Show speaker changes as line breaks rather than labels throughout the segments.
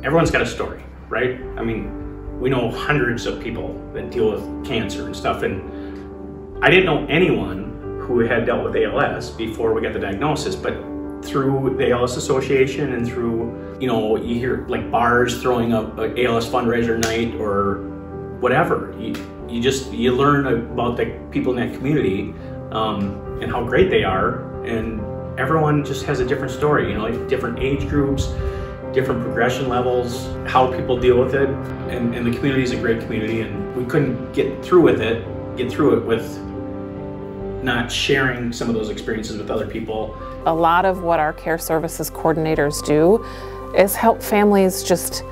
everyone's got a story, right? I mean, we know hundreds of people that deal with cancer and stuff, and I didn't know anyone who had dealt with ALS before we got the diagnosis, but through the ALS Association and through, you know, you hear like bars throwing up an ALS fundraiser night or whatever. You learn about the people in that community and how great they are, and everyone just has a different story, you know, like different age groups, different progression levels, how people deal with it, and the community is a great community, and we couldn't get through it with not sharing some of those experiences with other people.
A lot of what our care services coordinators do is help families just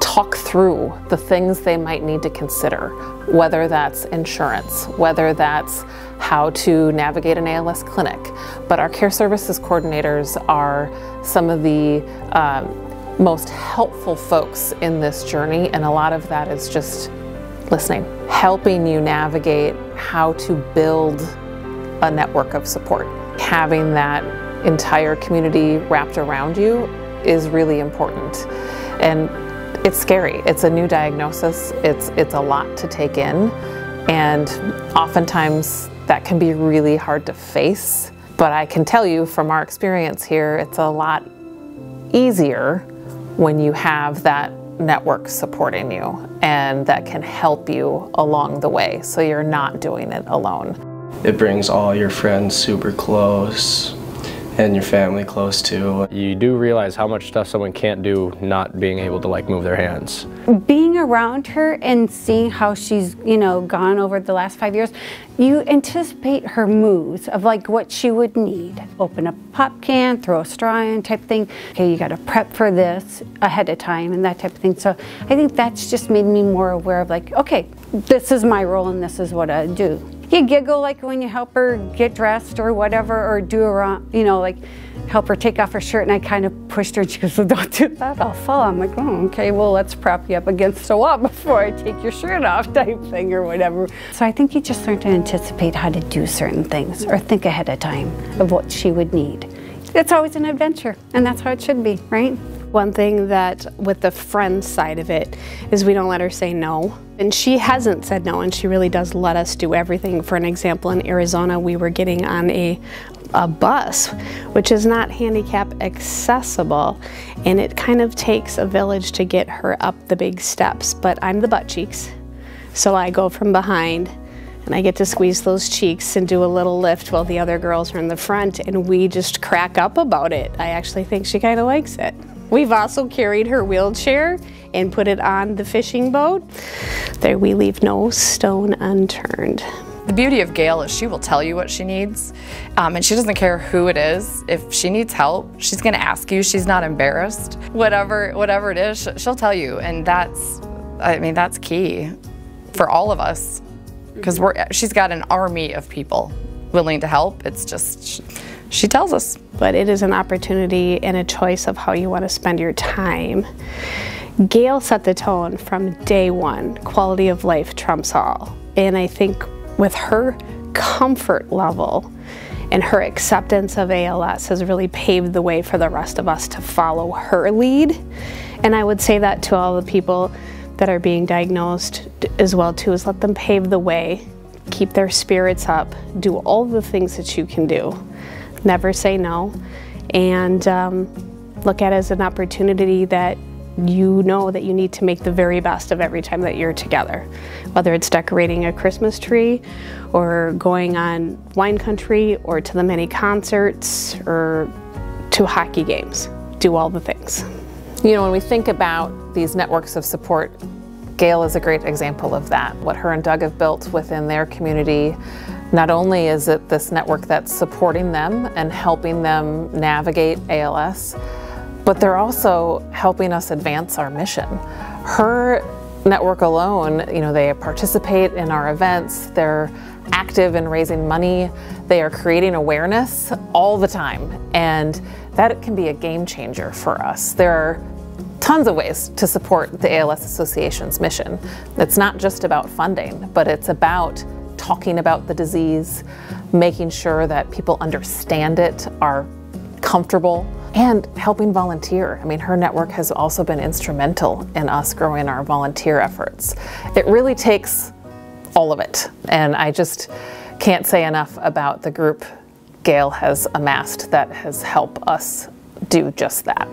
talk through the things they might need to consider, whether that's insurance, whether that's how to navigate an ALS clinic. But our care services coordinators are some of the most helpful folks in this journey, and a lot of that is just listening, helping you navigate how to build a network of support. Having that entire community wrapped around you is really important. And it's scary. It's a new diagnosis. It's a lot to take in, and oftentimes that can be really hard to face. But I can tell you from our experience here, it's a lot easier when you have that network supporting you and that can help you along the way, so you're not doing it alone.
It brings all your friends super close and your family close too.
You do realize how much stuff someone can't do not being able to like move their hands.
Being around her and seeing how she's, you know, gone over the last 5 years, you anticipate her moves of like what she would need. Open a pop can, throw a straw in type thing. Okay, you got to prep for this ahead of time and that type of thing. So I think that's just made me more aware of like, okay, this is my role and this is what I do. You giggle like when you help her get dressed or whatever, or do around, you know, like help her take off her shirt, and I kind of pushed her and she goes, well, don't do that, I'll fall. I'm like, oh, okay, well, let's prop you up against the wall before I take your shirt off type thing or whatever. So I think you just learn to anticipate how to do certain things or think ahead of time of what she would need. It's always an adventure, and that's how it should be, right?
One thing that with the friend side of it is we don't let her say no. And she hasn't said no, and she really does let us do everything. For an example, in Arizona, we were getting on a bus, which is not handicap accessible, and it kind of takes a village to get her up the big steps. But I'm the butt cheeks, so I go from behind, and I get to squeeze those cheeks and do a little lift while the other girls are in the front, and we just crack up about it. I actually think she kind of likes it. We've also carried her wheelchair and put it on the fishing boat. There, we leave no stone unturned.
The beauty of Gayle is she will tell you what she needs, and she doesn't care who it is. If she needs help, she's gonna ask you. She's not embarrassed. Whatever it is, she'll tell you, and that's, I mean, that's key for all of us, because she's got an army of people willing to help. It's just, she tells us.
But it is an opportunity and a choice of how you want to spend your time. Gayle set the tone from day one. Quality of life trumps all. And I think with her comfort level and her acceptance of ALS has really paved the way for the rest of us to follow her lead. And I would say that to all the people that are being diagnosed as well too, is let them pave the way, keep their spirits up, do all the things that you can do. Never say no, and look at it as an opportunity that you know that you need to make the very best of every time that you're together. Whether it's decorating a Christmas tree, or going on wine country, or to the many concerts, or to hockey games. Do all the things.
You know, when we think about these networks of support, Gayle is a great example of that. What her and Doug have built within their community, not only is it this network that's supporting them and helping them navigate ALS, but they're also helping us advance our mission. Her network alone, you know, they participate in our events, they're active in raising money, they are creating awareness all the time, and that can be a game changer for us. There are tons of ways to support the ALS Association's mission. It's not just about funding, but it's about talking about the disease, making sure that people understand it, are comfortable And helping volunteer. I mean, her network has also been instrumental in us growing our volunteer efforts. It really takes all of it. And I just can't say enough about the group Gayle has amassed that has helped us do just that.